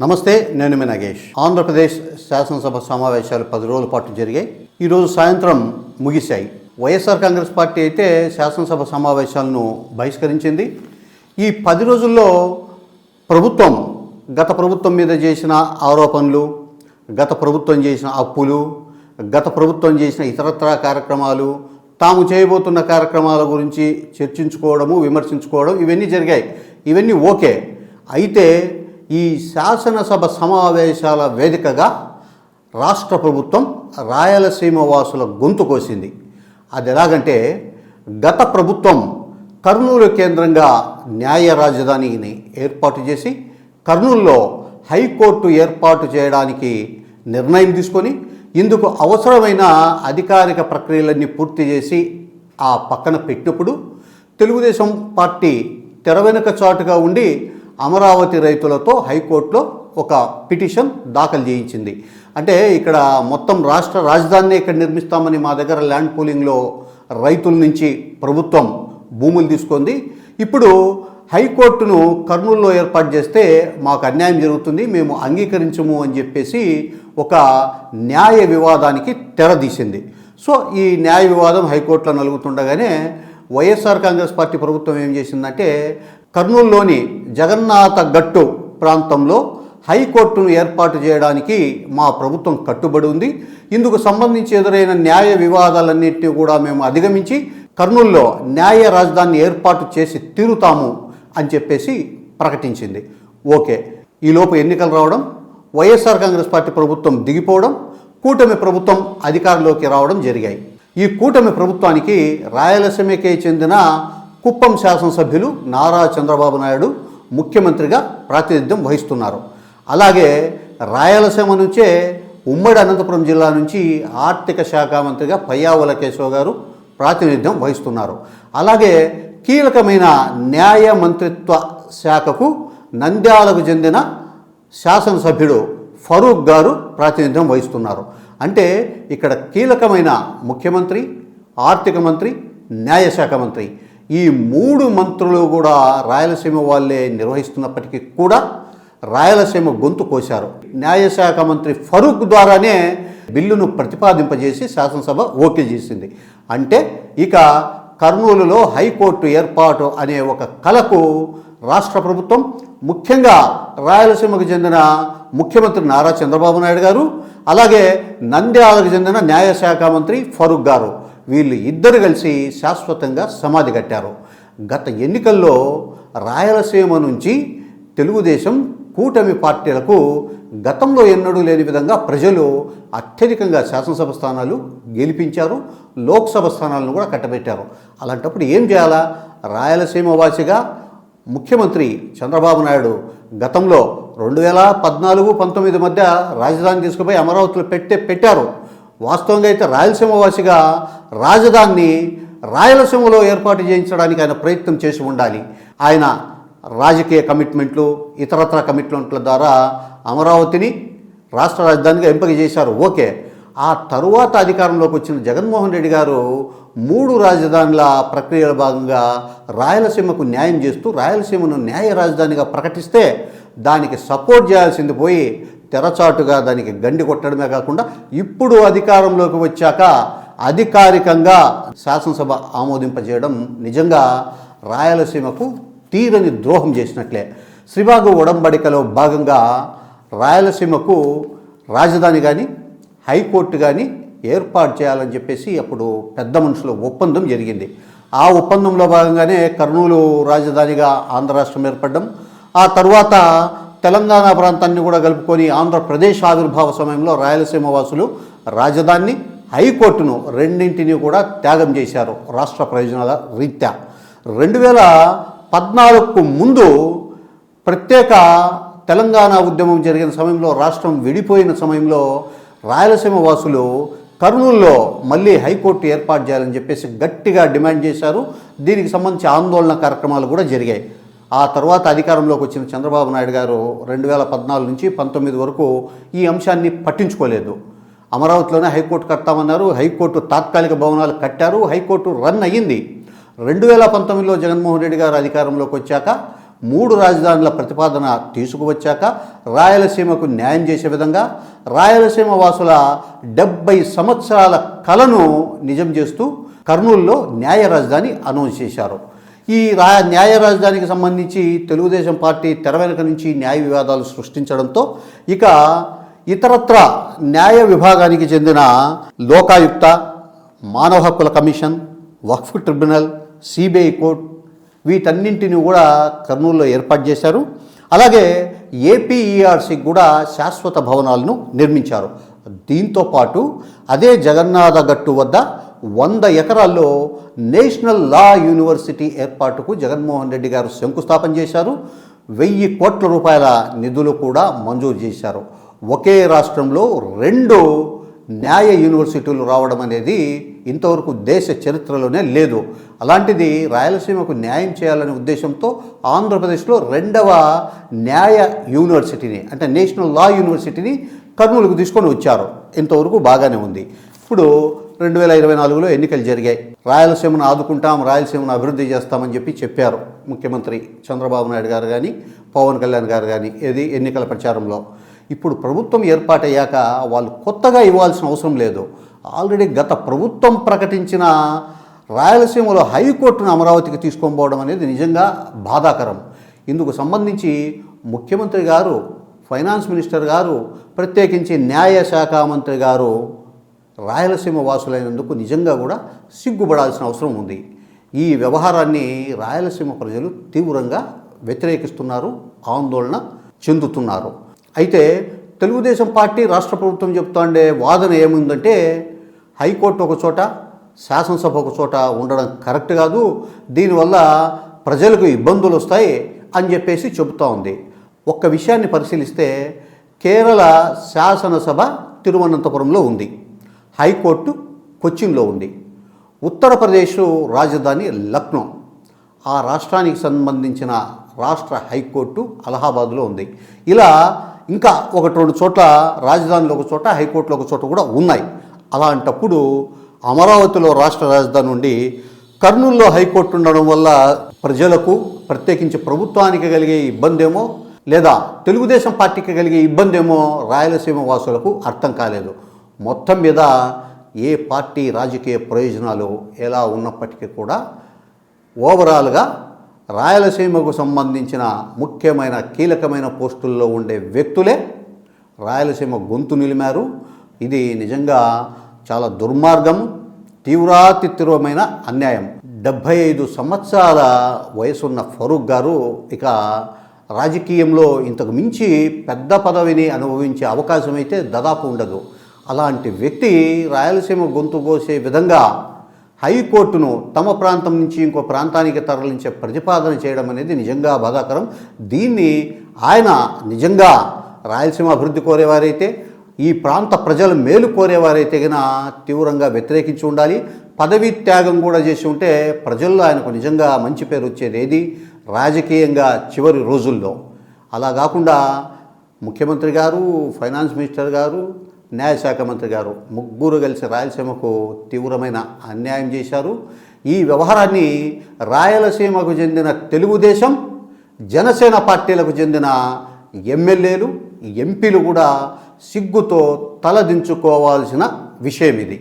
నమస్తే, నేను మీ నాగేష్. ఆంధ్రప్రదేశ్ శాసనసభ సమావేశాలు 10 రోజుల పాటు జరిగాయి. ఈరోజు సాయంత్రం ముగిశాయి. వైఎస్ఆర్ కాంగ్రెస్ పార్టీ అయితే శాసనసభ సమావేశాలను బహిష్కరించింది. ఈ 10 రోజుల్లో గత ప్రభుత్వం మీద చేసిన ఆరోపణలు, గత ప్రభుత్వం చేసిన అప్పులు, గత ప్రభుత్వం చేసిన ఇతరత్రా కార్యక్రమాలు, తాము చేయబోతున్న కార్యక్రమాల గురించి చర్చించుకోవడము, విమర్శించుకోవడం ఇవన్నీ జరిగాయి. ఇవన్నీ ఓకే. అయితే ఈ శాసనసభ సమావేశాల వేదికగా రాష్ట్ర ప్రభుత్వం రాయలసీమ వాసుల గొంతు కోసింది. అది ఎలాగంటే, గత ప్రభుత్వం కర్నూలు కేంద్రంగా న్యాయ రాజధానిని ఏర్పాటు చేసి కర్నూలులో హైకోర్టు ఏర్పాటు చేయడానికి నిర్ణయం తీసుకొని ఇందుకు అవసరమైన అధికారిక ప్రక్రియలన్నీ పూర్తి చేసి ఆ పక్కన పెట్టినప్పుడు తెలుగుదేశం పార్టీ తెర వెనుక చాటుగా ఉండి అమరావతి రైతులతో హైకోర్టులో ఒక పిటిషన్ దాఖలు చేయించింది. అంటే ఇక్కడ మొత్తం రాష్ట్ర రాజధానిని ఇక్కడ నిర్మిస్తామని మా దగ్గర ల్యాండ్ పూలింగ్లో రైతుల నుంచి ప్రభుత్వం భూములు తీసుకుంది. ఇప్పుడు హైకోర్టును కర్నూలులో ఏర్పాటు చేస్తే మాకు అన్యాయం జరుగుతుంది, మేము అంగీకరించము అని చెప్పేసి ఒక న్యాయ వివాదానికి తెరదీసింది. సో ఈ న్యాయ వివాదం హైకోర్టులో నలుగుతుండగానే వైఎస్ఆర్ కాంగ్రెస్ పార్టీ ప్రభుత్వం ఏం చేసిందంటే, కర్నూలులోని జగన్నాథ గట్టు ప్రాంతంలో హైకోర్టును ఏర్పాటు చేయడానికి మా ప్రభుత్వం కట్టుబడి ఉంది. ఇందుకు సంబంధించి ఎదురైన న్యాయ వివాదాలన్నింటినీ కూడా మేము అధిగమించి కర్నూలులో న్యాయ రాజధానిని ఏర్పాటు చేసి తీరుతాము అని చెప్పేసి ప్రకటించింది. ఓకే. ఈలోపు ఎన్నికలు రావడం, వైఎస్ఆర్ కాంగ్రెస్ పార్టీ ప్రభుత్వం దిగిపోవడం, కూటమి ప్రభుత్వం అధికారంలోకి రావడం జరిగాయి. ఈ కూటమి ప్రభుత్వానికి రాయలసీమకే చెందిన కుప్పం శాసనసభ్యులు నారా చంద్రబాబు నాయుడు ముఖ్యమంత్రిగా ప్రాతినిధ్యం వహిస్తున్నారు. అలాగే రాయలసీమ నుంచే ఉమ్మడి అనంతపురం జిల్లా నుంచి ఆర్థిక శాఖ మంత్రిగా పయ్యావుల కేశవ్ గారు ప్రాతినిధ్యం వహిస్తున్నారు. అలాగే కీలకమైన న్యాయ మంత్రిత్వ శాఖకు నంద్యాలకు చెందిన శాసనసభ్యుడు ఫరూక్ గారు ప్రాతినిధ్యం వహిస్తున్నారు. అంటే ఇక్కడ కీలకమైన ముఖ్యమంత్రి, ఆర్థిక మంత్రి, న్యాయశాఖ మంత్రి, ఈ 3 మంత్రులు కూడా రాయలసీమ వాళ్ళే నిర్వహిస్తున్నప్పటికీ కూడా రాయలసీమ గొంతు కోశారు. న్యాయశాఖ మంత్రి ఫరూక్ ద్వారానే బిల్లును ప్రతిపాదింపజేసి శాసనసభ ఓకే చేసింది. అంటే ఇక కర్నూలులో హైకోర్టు ఏర్పాటు అనే ఒక కలకు రాష్ట్ర ప్రభుత్వం, ముఖ్యంగా రాయలసీమకు చెందిన ముఖ్యమంత్రి నారా చంద్రబాబు నాయుడు గారు, అలాగే నంద్యాలకు చెందిన న్యాయశాఖ మంత్రి ఫరూక్ గారు, వీళ్ళు ఇద్దరు కలిసి శాశ్వతంగా సమాధి కట్టారు. గత ఎన్నికల్లో రాయలసీమ నుంచి తెలుగుదేశం కూటమి పార్టీలకు గతంలో ఎన్నడూ లేని విధంగా ప్రజలు అత్యధికంగా శాసనసభ స్థానాలు గెలిపించారు, లోక్సభ స్థానాలను కూడా కట్టబెట్టారు. అలాంటప్పుడు ఏం చేయాలా? రాయలసీమ వాసిగా ముఖ్యమంత్రి చంద్రబాబు నాయుడు గతంలో 2014-19 మధ్య రాజధాని తీసుకుపోయి అమరావతిలో పెట్టారు. వాస్తవంగా అయితే రాయలసీమ వాసిగా రాజధానిని రాయలసీమలో ఏర్పాటు చేయించడానికి ఆయన ప్రయత్నం చేసి ఉండాలి. ఆయన రాజకీయ కమిట్మెంట్లు, ఇతరత్ర కమిట్మెంట్ల ద్వారా అమరావతిని రాష్ట్ర రాజధానిగా ఎంపిక చేశారు. ఓకే. ఆ తరువాత అధికారంలోకి వచ్చిన జగన్మోహన్ రెడ్డి గారు 3 రాజధానుల ప్రక్రియలో భాగంగా రాయలసీమకు న్యాయం చేస్తూ రాయలసీమను న్యాయ రాజధానిగా ప్రకటిస్తే దానికి సపోర్ట్ చేయాల్సింది పోయి తెరచాటుగా దానికి గండి కొట్టడమే కాకుండా ఇప్పుడు అధికారంలోకి వచ్చాక అధికారికంగా శాసనసభ ఆమోదింపజేయడం నిజంగా రాయలసీమకు తీరని ద్రోహం చేసినట్లే. శ్రీబాగు ఒడంబడికలో భాగంగా రాయలసీమకు రాజధాని కానీ హైకోర్టు కానీ ఏర్పాటు చేయాలని చెప్పేసి అప్పుడు పెద్ద మనుషుల ఒప్పందం జరిగింది. ఆ ఒప్పందంలో భాగంగానే కర్నూలు రాజధానిగా ఆంధ్ర రాష్ట్రం ఏర్పడడం, ఆ తర్వాత తెలంగాణ ప్రాంతాన్ని కూడా కలుపుకొని ఆంధ్రప్రదేశ్ ఆవిర్భావ సమయంలో రాయలసీమ వాసులు రాజధానిని, హైకోర్టును రెండింటినీ కూడా త్యాగం చేశారు రాష్ట్ర ప్రయోజనాల రీత్యా. 2014కు ముందు ప్రత్యేక తెలంగాణ ఉద్యమం జరిగిన సమయంలో, రాష్ట్రం విడిపోయిన సమయంలో రాయలసీమ వాసులు కర్నూలులో మళ్ళీ హైకోర్టు ఏర్పాటు చేయాలని చెప్పేసి గట్టిగా డిమాండ్ చేశారు. దీనికి సంబంధించి ఆందోళన కార్యక్రమాలు కూడా జరిగాయి. ఆ తర్వాత అధికారంలోకి వచ్చిన చంద్రబాబు నాయుడు గారు 2014 నుంచి 19 వరకు ఈ అంశాన్ని పట్టించుకోలేదు. అమరావతిలోనే హైకోర్టు కడతామన్నారు, హైకోర్టు తాత్కాలిక భవనాలు కట్టారు, హైకోర్టు రన్ అయ్యింది. 2019లో జగన్మోహన్ రెడ్డి గారు అధికారంలోకి వచ్చాక 3 రాజధానుల ప్రతిపాదన తీసుకువచ్చాక రాయలసీమకు న్యాయం చేసే విధంగా రాయలసీమ వాసుల 70 సంవత్సరాల కలను నిజం చేస్తూ కర్నూలులో న్యాయ రాజధాని అనౌన్స్ చేశారు. ఈ న్యాయ రాజధానికి సంబంధించి తెలుగుదేశం పార్టీ తెర వెనుక నుంచి న్యాయ వివాదాలు సృష్టించడంతో ఇక ఇతరత్ర న్యాయ విభాగానికి చెందిన లోకాయుక్త, మానవ హక్కుల కమిషన్, వక్ఫ్ ట్రిబ్యునల్, సిబిఐ కోర్టు వీటన్నింటినీ కూడా కర్నూలులో ఏర్పాటు చేశారు. అలాగే ఏపీఈఆర్సీకి కూడా శాశ్వత భవనాలను నిర్మించారు. దీంతో పాటు అదే జగన్నాథ గట్టు వద్ద 100 ఎకరాల్లో నేషనల్ లా యూనివర్సిటీ ఏర్పాటుకు జగన్మోహన్ రెడ్డి గారు శంకుస్థాపన చేశారు. 1000 కోట్ల రూపాయల నిధులు కూడా మంజూరు చేశారు. ఒకే రాష్ట్రంలో 2 న్యాయ యూనివర్సిటీలు రావడం అనేది ఇంతవరకు దేశ చరిత్రలోనే లేదు. అలాంటిది రాయలసీమకు న్యాయం చేయాలనే ఉద్దేశంతో ఆంధ్రప్రదేశ్లో 2వ న్యాయ యూనివర్సిటీని అంటే నేషనల్ లా యూనివర్సిటీని కర్నూలుకు తీసుకొని వచ్చారు. ఇంతవరకు బాగానే ఉంది. ఇప్పుడు 2024లో ఎన్నికలు జరిగాయి. రాయలసీమను ఆదుకుంటాం, రాయలసీమను అభివృద్ధి చేస్తామని చెప్పారు ముఖ్యమంత్రి చంద్రబాబు నాయుడు గారు కానీ పవన్ కళ్యాణ్ గారు కానీ ఎన్నికల ప్రచారంలో. ఇప్పుడు ప్రభుత్వం ఏర్పాటయ్యాక వాళ్ళు కొత్తగా ఇవ్వాల్సిన అవసరం లేదు. ఆల్రెడీ గత ప్రభుత్వం ప్రకటించిన రాయలసీమలో హైకోర్టును అమరావతికి తీసుకొని పోవడం అనేది నిజంగా బాధాకరం. ఇందుకు సంబంధించి ముఖ్యమంత్రి గారు, ఫైనాన్స్ మినిస్టర్ గారు, ప్రత్యేకించి న్యాయశాఖ మంత్రి గారు రాయలసీమ వాసులైనందుకు నిజంగా కూడా సిగ్గుపడాల్సిన అవసరం ఉంది. ఈ వ్యవహారాన్ని రాయలసీమ ప్రజలు తీవ్రంగా వ్యతిరేకిస్తున్నారు, ఆందోళన చెందుతున్నారు. అయితే తెలుగుదేశం పార్టీ రాష్ట్ర ప్రభుత్వం చెప్తుండే వాదన ఏముందంటే హైకోర్టు ఒక చోట, శాసనసభ ఒక చోట ఉండడం కరెక్ట్ కాదు, దీనివల్ల ప్రజలకు ఇబ్బందులు వస్తాయి అని చెబుతూ ఉంది. ఒక్క విషయాన్ని పరిశీలిస్తే కేరళ శాసనసభ తిరువనంతపురంలో ఉంది, హైకోర్టు కొచ్చిన్లో ఉంది, ఉత్తరప్రదేశ్ రాజధాని లక్నో, ఆ రాష్ట్రానికి సంబంధించిన రాష్ట్ర హైకోర్టు అలహాబాద్లో ఉంది. ఇలా ఇంకా 1-2 చోట్ల రాజధానిలో ఒక చోట, హైకోర్టులో ఒక చోట కూడా ఉన్నాయి. అలాంటప్పుడు అమరావతిలో రాష్ట్ర రాజధాని ఉండి కర్నూలులో హైకోర్టు ఉండడం వల్ల ప్రజలకు, ప్రత్యేకించి ప్రభుత్వానికి కలిగే ఇబ్బందేమో లేదా తెలుగుదేశం పార్టీకి కలిగే ఇబ్బందేమో రాయలసీమ వాసులకు అర్థం కాలేదు. మొత్తం మీద ఏ పార్టీ రాజకీయ ప్రయోజనాలు ఎలా ఉన్నప్పటికీ కూడా ఓవరాల్గా రాయలసీమకు సంబంధించిన ముఖ్యమైన కీలకమైన పోస్టుల్లో ఉండే వ్యక్తులే రాయలసీమ గొంతు నిలిమారు. ఇది నిజంగా చాలా దుర్మార్గం, తీవ్రమైన అన్యాయం. 75 సంవత్సరాల వయసున్న ఫరూక్ గారు ఇక రాజకీయంలో ఇంతకు మించి పెద్ద పదవిని అనుభవించే అవకాశం అయితే దాదాపు ఉండదు. అలాంటి వ్యక్తి రాయలసీమ గొంతు కోసే విధంగా హైకోర్టును తమ ప్రాంతం నుంచి ఇంకో ప్రాంతానికి తరలించే ప్రతిపాదన చేయడం అనేది నిజంగా బాధాకరం. దీన్ని ఆయన నిజంగా రాయలసీమ అభివృద్ధి కోరేవారైతే, ఈ ప్రాంత ప్రజల మేలు కోరేవారైతే కన్నా తీవ్రంగా వ్యతిరేకించి ఉండాలి. పదవీ త్యాగం కూడా చేసి ఉంటే ప్రజల్లో ఆయనకు నిజంగా మంచి పేరు వచ్చేది ఏది రాజకీయంగా చివరి రోజుల్లో. అలా కాకుండా ముఖ్యమంత్రి గారు, ఫైనాన్స్ మినిస్టర్ గారు, న్యాయశాఖ మంత్రి గారు ముగ్గురు కలిసి రాయలసీమకు తీవ్రమైన అన్యాయం చేశారు. ఈ వ్యవహారాన్ని రాయలసీమకు చెందిన తెలుగుదేశం, జనసేన పార్టీలకు చెందిన ఎమ్మెల్యేలు, ఎంపీలు కూడా సిగ్గుతో తలదించుకోవాల్సిన విషయం ఇది.